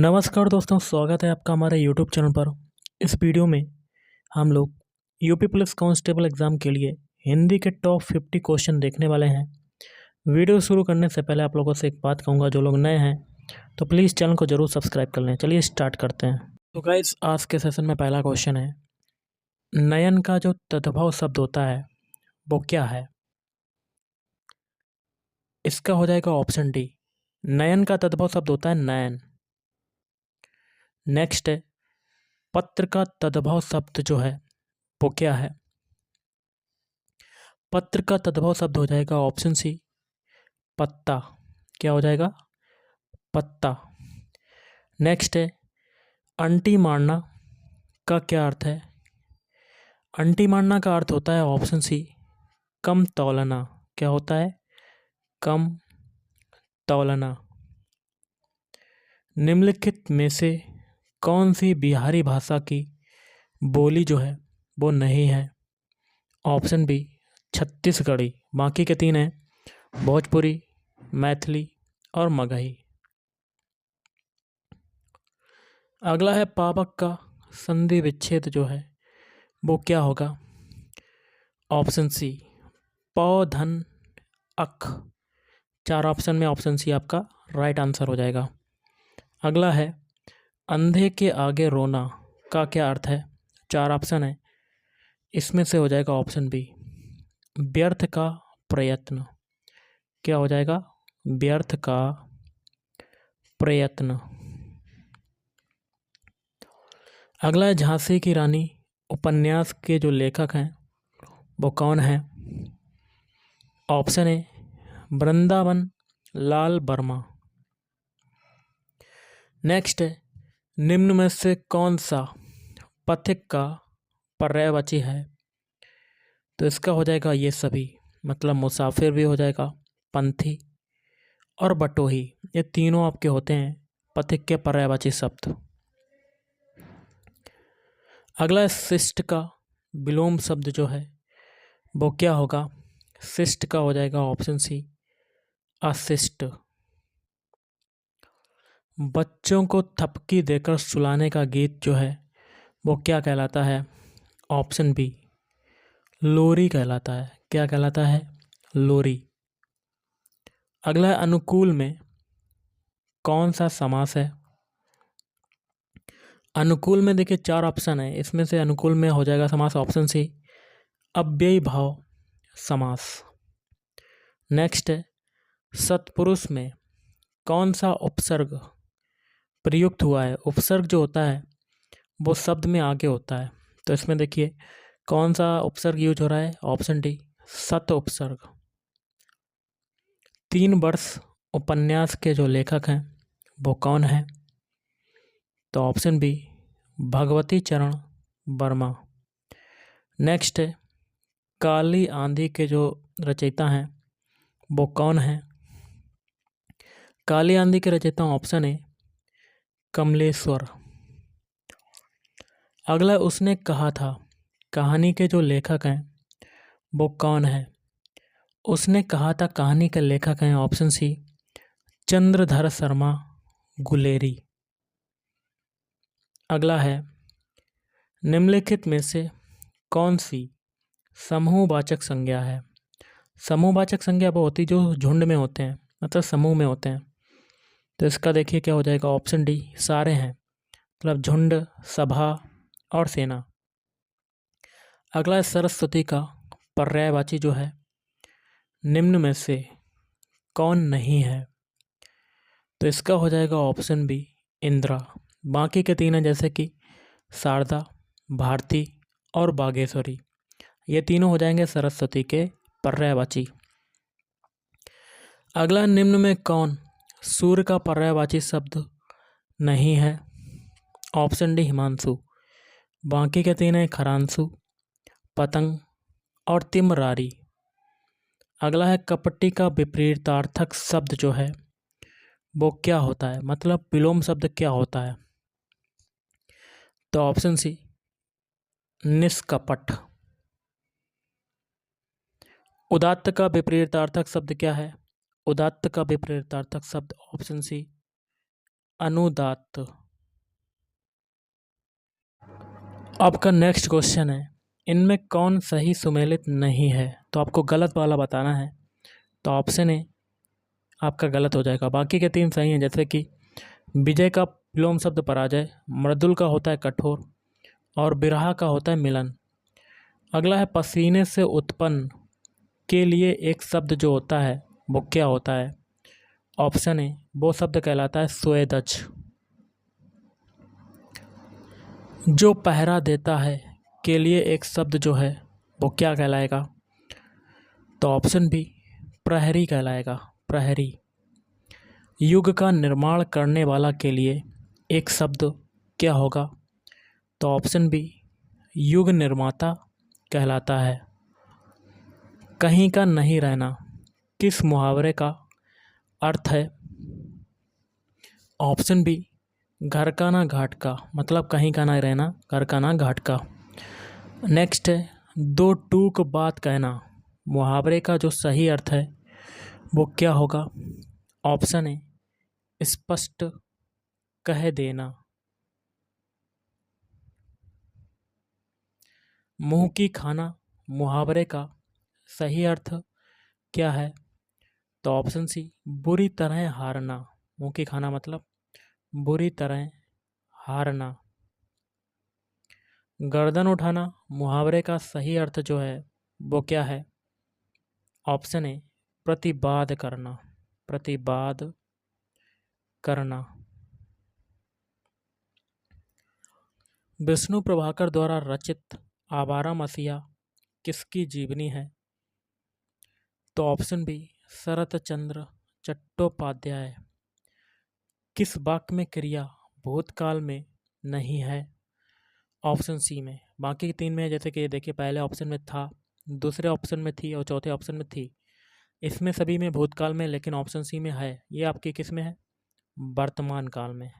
नमस्कार दोस्तों, स्वागत है आपका हमारे यूट्यूब चैनल पर। इस वीडियो में हम लोग यूपी पुलिस कांस्टेबल एग्ज़ाम के लिए हिंदी के टॉप 50 क्वेश्चन देखने वाले हैं। वीडियो शुरू करने से पहले आप लोगों से एक बात कहूँगा, जो लोग नए हैं तो प्लीज़ चैनल को ज़रूर सब्सक्राइब कर लें। चलिए स्टार्ट करते हैं। तो गाइस, आज के सेशन में पहला क्वेश्चन है, नयन का जो तद्भव शब्द होता है वो क्या है? इसका हो जाएगा ऑप्शन डी। नयन का तद्भव शब्द होता है नयन। नेक्स्ट है, पत्र का तद्भव शब्द जो है वो क्या है? पत्र का तद्भव शब्द हो जाएगा ऑप्शन सी, पत्ता। क्या हो जाएगा? पत्ता। नेक्स्ट है, अंटी मारना का क्या अर्थ है? अंटी मारना का अर्थ होता है ऑप्शन सी, कम तौलना। क्या होता है? कम तौलना। निम्नलिखित में से कौन सी बिहारी भाषा की बोली जो है वो नहीं है? Option B, Chhattisgarhi. बाकी के तीन हैं, भोजपुरी, मैथिली और मगही। अगला है, पावक का संधि विच्छेद जो है वो क्या होगा? ऑप्शन सी, पौ धन अख। चार ऑप्शन में ऑप्शन सी आपका राइट आंसर हो जाएगा। अगला है, अंधे के आगे रोना का क्या अर्थ है? चार ऑप्शन है, इसमें से हो जाएगा ऑप्शन बी, व्यर्थ का प्रयत्न। क्या हो जाएगा? व्यर्थ का प्रयत्न। अगला है, झांसी की रानी उपन्यास के जो लेखक हैं वो कौन है? Option A, Vrindavan Lal Verma. Next है, निम्न में से कौन सा पथिक का पर्यायवाची है? तो इसका हो जाएगा ये सभी, मतलब मुसाफिर भी हो जाएगा, पंथी और बटोही। ये तीनों आपके होते हैं पथिक के पर्यायवाची शब्द। अगला है, शिष्ट का विलोम शब्द जो है वो क्या होगा? शिष्ट का हो जाएगा ऑप्शन सी, अशिष्ट। बच्चों को थपकी देकर सुलाने का गीत जो है वो क्या कहलाता है? ऑप्शन बी, लोरी कहलाता है। क्या कहलाता है? लोरी। अगला है, अनुकूल में कौन सा समास है? अनुकूल में देखिए चार ऑप्शन है, इसमें से अनुकूल में हो जाएगा समास ऑप्शन सी, अव्ययी भाव समास। नेक्स्ट है, सत्पुरुष में कौन सा उपसर्ग प्रयुक्त हुआ है? उपसर्ग जो होता है वो शब्द में आगे होता है, तो इसमें देखिए कौन सा उपसर्ग यूज हो रहा है? ऑप्शन डी, सत उपसर्ग। 3 वर्ष उपन्यास के जो लेखक हैं वो कौन है? तो ऑप्शन बी, भगवती चरण वर्मा। नेक्स्ट है, काली आंधी के जो रचयिता हैं वो कौन है? काली आंधी के रचयिता ऑप्शन ए, कमलेश्वर। अगला, उसने कहा था कहानी के जो लेखक हैं वो कौन है? उसने कहा था कहानी के लेखक हैं ऑप्शन सी, चंद्रधर शर्मा गुलेरी। अगला है, निम्नलिखित में से कौन सी समूहवाचक संज्ञा है? समूहवाचक संज्ञा वो होती जो झुंड में होते हैं, मतलब समूह में होते हैं, तो इसका देखिए क्या हो जाएगा? ऑप्शन डी, सारे हैं, मतलब झुंड, सभा और सेना। अगला है, सरस्वती का पर्यायवाची जो है निम्न में से कौन नहीं है? तो इसका हो जाएगा ऑप्शन बी, इंदिरा। बाकी के तीन हैं जैसे कि शारदा, भारती और बागेश्वरी, ये तीनों हो जाएंगे सरस्वती के पर्यायवाची। अगला, निम्न में कौन सूर्य का पर्यायवाची शब्द नहीं है? Option D, Himanshu. बाकी के तीन हैं खरांशु, पतंग और तिमरारी। अगला है, कपटी का विपरीतार्थक शब्द जो है वो क्या होता है, मतलब विलोम शब्द क्या होता है? तो ऑप्शन सी, निष्कपट। उदात्त का विपरीतार्थक शब्द क्या है? उदात्त का विपरीतार्थक शब्द ऑप्शन सी, अनुदात्त। आपका नेक्स्ट क्वेश्चन है, इनमें कौन सही सुमेलित नहीं है? तो आपको गलत वाला बताना है, तो ऑप्शन ए आपका गलत हो जाएगा। बाकी के 3 सही हैं, जैसे कि विजय का विलोम शब्द पराजय, मृदुल का होता है कठोर और बिरहा का होता है मिलन। अगला है पसीने से उत्पन्न के लिए एक शब्द जो होता है वो क्या होता है? ऑप्शन ए वो शब्द कहलाता है स्वेदज। जो पहरा देता है के लिए एक शब्द जो है वो क्या कहलाएगा? तो ऑप्शन बी प्रहरी कहलाएगा, प्रहरी। युग का निर्माण करने वाला के लिए एक शब्द क्या होगा? तो ऑप्शन बी युग निर्माता कहलाता है। कहीं का नहीं रहना किस मुहावरे का अर्थ है? ऑप्शन बी घर का ना घाट का, मतलब कहीं का ना रहना, घर का ना घाट का। नेक्स्ट है दो टूक बात कहना, मुहावरे का जो सही अर्थ है वो क्या होगा? ऑप्शन ए स्पष्ट कह देना। मुंह की खाना मुहावरे का सही अर्थ क्या है? तो ऑप्शन सी बुरी तरह हारना। मुंह की खाना मतलब बुरी तरह हारना। गर्दन उठाना मुहावरे का सही अर्थ जो है वो क्या है? ऑप्शन ए प्रतिवाद करना, प्रतिवाद करना। विष्णु प्रभाकर द्वारा रचित आवारा मसीहा किसकी जीवनी है? तो ऑप्शन बी शरत चंद्र चट्टोपाध्याय। किस वाक्य में क्रिया भूतकाल में नहीं है? ऑप्शन सी में। बाकी 3 में जैसे कि देखिए पहले ऑप्शन में था, दूसरे ऑप्शन में थी और चौथे ऑप्शन में थी। इसमें सभी में भूतकाल में, लेकिन ऑप्शन सी में है। ये आपकी किस में है? वर्तमान काल में।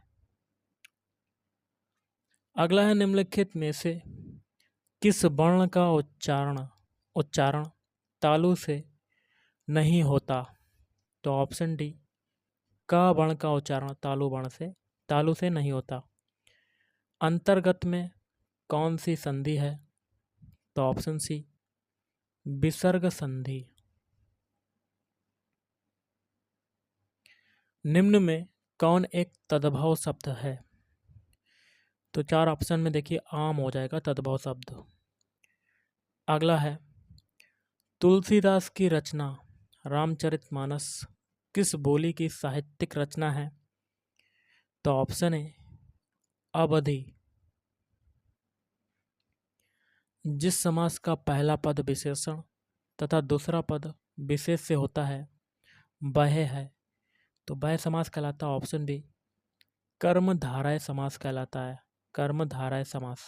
अगला है निम्नलिखित में से किस वर्ण का उच्चारण तालु से नहीं होता? तो ऑप्शन डी का वर्ण का उच्चारण तालु से नहीं होता। अंतर्गत में कौन सी संधि है? तो ऑप्शन सी विसर्ग संधि। निम्न में कौन एक तद्भव शब्द है? तो 4 ऑप्शन में देखिए आम हो जाएगा तद्भव शब्द। अगला है तुलसीदास की रचना रामचरितमानस किस बोली की साहित्यिक रचना है? तो ऑप्शन है अवधि। जिस समास का पहला पद विशेषण तथा दूसरा पद विशेष से होता है वह है, तो वह समास कहलाता है ऑप्शन बी कर्मधारय समास कहलाता है, कर्मधारय समास।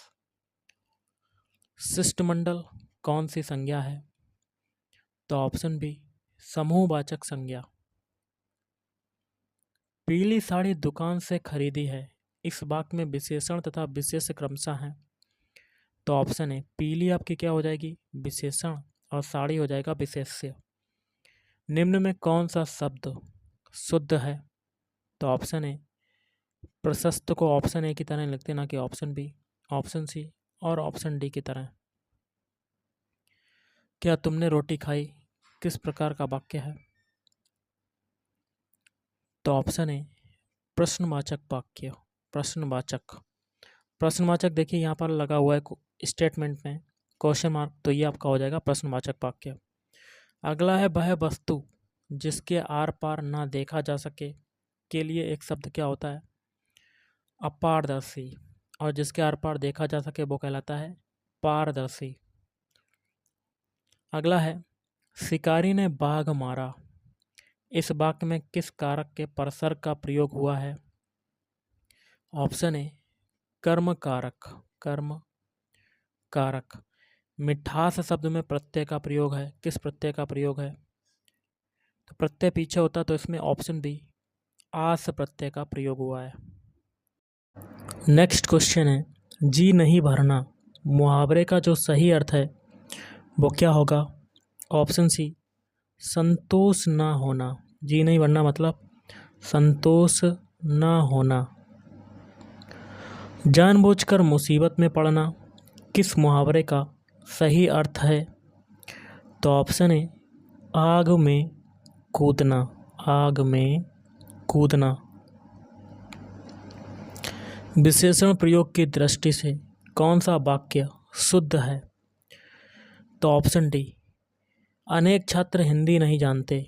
शिष्टमंडल कौन सी संज्ञा है? तो ऑप्शन बी समूहवाचक संज्ञा। पीली साड़ी दुकान से खरीदी है, इस वाक्य में विशेषण तथा विशेष क्रमशः हैं। तो ऑप्शन है पीली आपकी क्या हो जाएगी? विशेषण, और साड़ी हो जाएगा विशेष्य। निम्न में कौन सा शब्द शुद्ध है? तो ऑप्शन है प्रशस्त को ऑप्शन ए की तरह लिखते ना कि ऑप्शन बी, ऑप्शन सी और ऑप्शन डी की तरह। क्या तुमने रोटी खाई किस प्रकार का वाक्य है? तो ऑप्शन है प्रश्नवाचक वाक्य, प्रश्नवाचक। प्रश्नवाचक देखिए यहाँ पर लगा हुआ है स्टेटमेंट में क्वेश्चन मार्क, तो ये आपका हो जाएगा प्रश्नवाचक वाक्य। अगला है वह वस्तु जिसके आर पार ना देखा जा सके के लिए एक शब्द क्या होता है? अपारदर्शी। और जिसके आर पार देखा जा सके वो कहलाता है पारदर्शी। अगला है शिकारी ने बाघ मारा, इस वाक्य में किस कारक के परसर्ग का प्रयोग हुआ है? ऑप्शन ए कर्म कारक, कर्म कारक। मिठास शब्द में प्रत्यय का प्रयोग है, किस प्रत्यय का प्रयोग है? तो प्रत्यय पीछे होता तो इसमें ऑप्शन बी आस प्रत्यय का प्रयोग हुआ है। नेक्स्ट क्वेश्चन है जी नहीं भरना, मुहावरे का जो सही अर्थ है वो क्या होगा? ऑप्शन सी संतोष ना होना। जी नहीं भरना मतलब संतोष ना होना। जानबूझकर मुसीबत में पड़ना किस मुहावरे का सही अर्थ है? तो ऑप्शन है आग में कूदना। आग में कूदना। विशेषण प्रयोग की दृष्टि से कौन सा वाक्य शुद्ध है? तो ऑप्शन डी अनेक छात्र हिंदी नहीं जानते।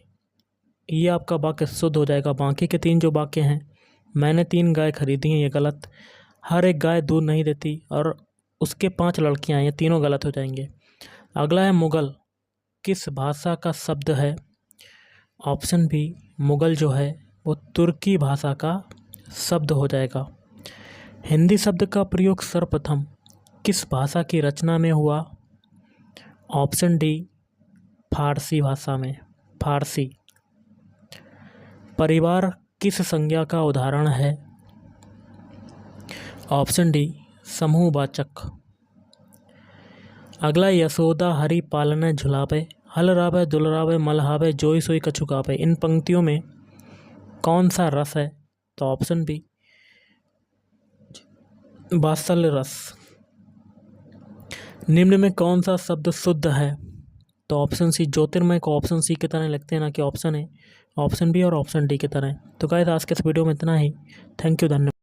ये आपका वाक्य शुद्ध हो जाएगा। बाकी के 3 जो वाक्य हैं, मैंने 3 गाय खरीदी हैं, ये गलत। हर एक गाय दूध नहीं देती और उसके 5 लड़कियां हैं, ये तीनों गलत हो जाएंगे। अगला है मुगल किस भाषा का शब्द है? ऑप्शन बी मुगल जो है वो तुर्की भाषा का शब्द हो जाएगा। हिंदी शब्द का प्रयोग सर्वप्रथम किस भाषा की रचना में हुआ? ऑप्शन डी फारसी भाषा में। फारसी। परिवार किस संज्ञा का उदाहरण है? ऑप्शन डी समूहवाचक। अगला यशोदा हरि पालने झुलावे, हल रावे दुलरावे मलहावे, जोई सोई कछु गावे। इन पंक्तियों में कौन सा रस है? तो ऑप्शन बी वात्सल्य रस। निम्न में कौन सा शब्द शुद्ध है? तो ऑप्शन सी ज्योतिर्मय को ऑप्शन सी की तरह लिखते हैं, ना कि ऑप्शन ए, ऑप्शन बी और ऑप्शन डी की तरह। तो गाइस आज के इस वीडियो में इतना ही। थैंक यू, धन्यवाद।